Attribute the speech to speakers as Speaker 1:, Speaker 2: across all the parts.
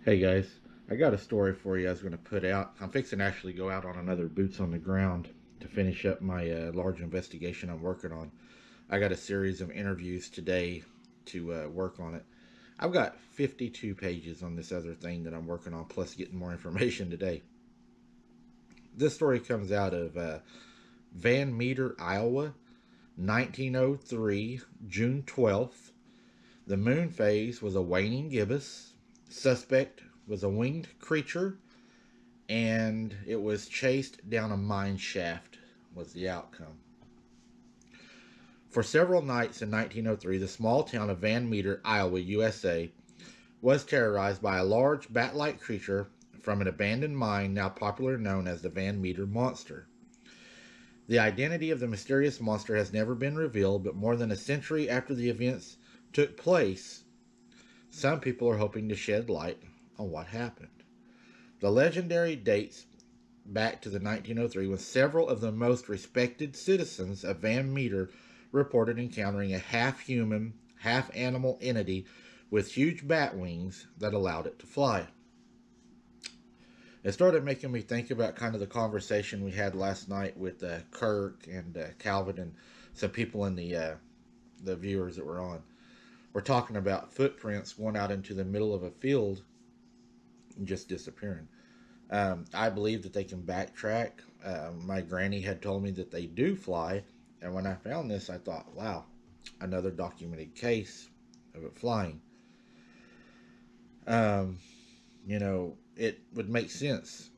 Speaker 1: Hey guys, I got a story for you I was going to put out. I'm fixing to actually go out on another boots on the ground to finish up my large investigation I'm working on. I got a series of interviews today to work on it. I've got 52 pages on this other thing that I'm working on, plus getting more information today. This story comes out of Van Meter, Iowa, 1903, June 12th. The moon phase was a waning gibbous. Suspect was a winged creature, and it was chased down a mine shaft, was the outcome. For several nights in 1903, the small town of Van Meter, Iowa, USA, was terrorized by a large bat-like creature from an abandoned mine now popularly known as the Van Meter Monster. The identity of the mysterious monster has never been revealed, but more than a century after the events took place, some people are hoping to shed light on what happened. The legendary dates back to the 1903 when several of the most respected citizens of Van Meter reported encountering a half-human, half-animal entity with huge bat wings that allowed it to fly. It started making me think about kind of the conversation we had last night with Kirk and Calvin and some people in the viewers that were on. We're talking about footprints going out into the middle of a field and just disappearing. I believe that they can backtrack. My granny had told me that they do fly, and when I found this, I thought, wow, another documented case of it flying. Um, it would make sense.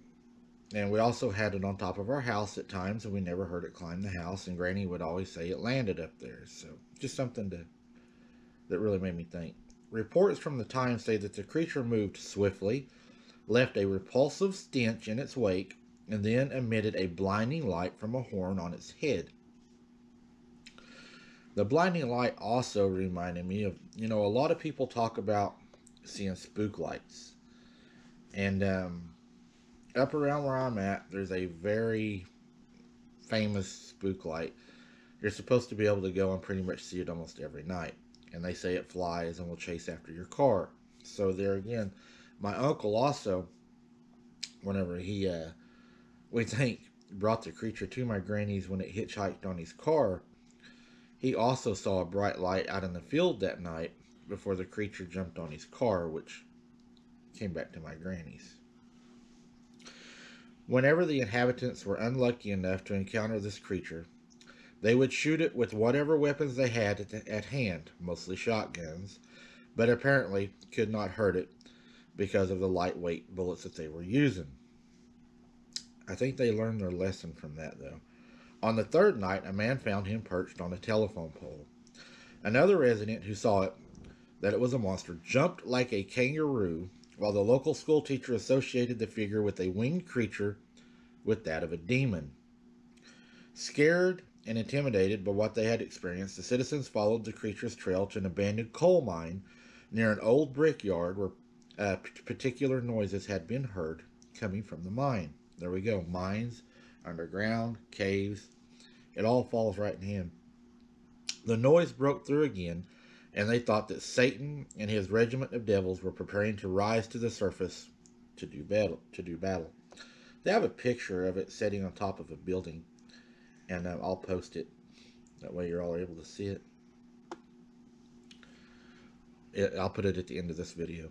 Speaker 1: And we also had it on top of our house at times, and we never heard it climb the house. And Granny would always say it landed up there. So just something that really made me think. Reports from the time say that the creature moved swiftly, left a repulsive stench in its wake, and then emitted a blinding light from a horn on its head. The blinding light also reminded me of, a lot of people talk about seeing spook lights. And up around where I'm at, there's a very famous spook light. You're supposed to be able to go and pretty much see it almost every night. And they say it flies and will chase after your car. So there again, my uncle also, whenever we think, brought the creature to my granny's when it hitchhiked on his car, he also saw a bright light out in the field that night before the creature jumped on his car, which came back to my granny's. Whenever the inhabitants were unlucky enough to encounter this creature, they would shoot it with whatever weapons they had at hand, mostly shotguns, but apparently could not hurt it because of the lightweight bullets that they were using. I think they learned their lesson from that, though. On the third night, a man found him perched on a telephone pole. Another resident who saw that it was a monster jumped like a kangaroo, while the local schoolteacher associated the figure with a winged creature with that of a demon. Scared and intimidated by what they had experienced, the citizens followed the creature's trail to an abandoned coal mine near an old brickyard where particular noises had been heard coming from the mine. There we go. Mines, underground, caves. It all falls right in hand. The noise broke through again, and they thought that Satan and his regiment of devils were preparing to rise to the surface to do battle. They have a picture of it sitting on top of a building, and I'll post it. That way you're all able to see it. I'll put it at the end of this video.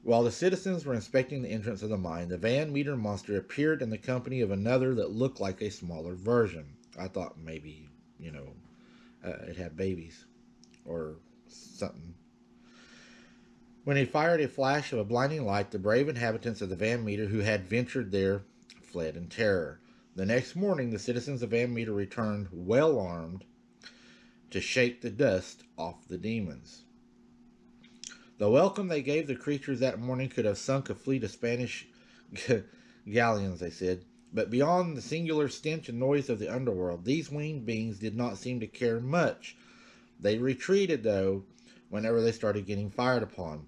Speaker 1: While the citizens were inspecting the entrance of the mine, the Van Meter monster appeared in the company of another that looked like a smaller version. I thought maybe, it had babies or something. When he fired a flash of a blinding light, the brave inhabitants of the Van Meter who had ventured there fled in terror. The next morning, the citizens of Van Meter returned well armed to shake the dust off the demons. The welcome they gave the creatures that morning could have sunk a fleet of Spanish galleons, they said. But beyond the singular stench and noise of the underworld, these winged beings did not seem to care much. They retreated, though, whenever they started getting fired upon.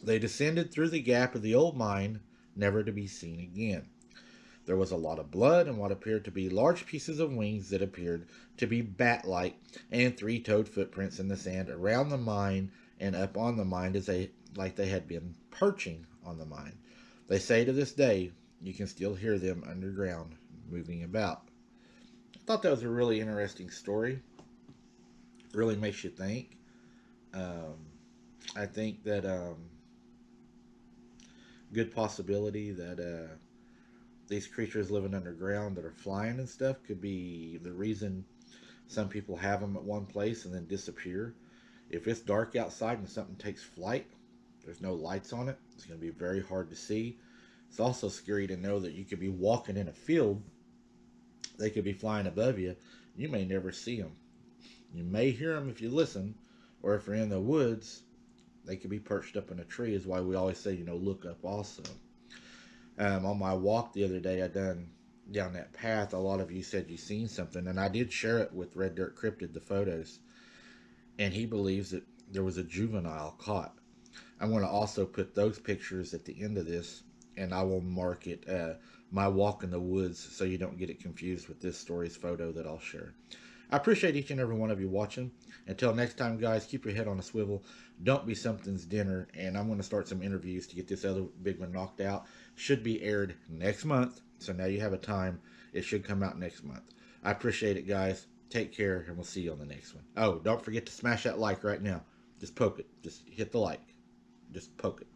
Speaker 1: They descended through the gap of the old mine, never to be seen again. There was a lot of blood and what appeared to be large pieces of wings that appeared to be bat-like, and three-toed footprints in the sand around the mine and up on the mine like they had been perching on the mine. They say to this day you can still hear them underground moving about. I thought that was a really interesting story. Really makes you think. Um, I think that good possibility that these creatures living underground that are flying and stuff could be the reason some people have them at one place and then disappear. If it's dark outside and something takes flight, there's no lights on it. It's going to be very hard to see. It's also scary to know that you could be walking in a field, they could be flying above you. You may never see them. You may hear them if you listen, or if you're in the woods, they could be perched up in a tree. Is why we always say, look up also. On my walk the other day, I done down that path. A lot of you said you seen something, and I did share it with Red Dirt Cryptid, the photos, and he believes that there was a juvenile caught. I'm going to also put those pictures at the end of this, and I will mark it my walk in the woods so you don't get it confused with this story's photo that I'll share. I appreciate each and every one of you watching. Until next time, guys, keep your head on a swivel. Don't be something's dinner, and I'm going to start some interviews to get this other big one knocked out. Should be aired next month, so now you have a time. It should come out next month. I appreciate it, guys. Take care, and we'll see you on the next one. Oh, don't forget to smash that like right now. Just poke it. Just hit the like. Just poke it.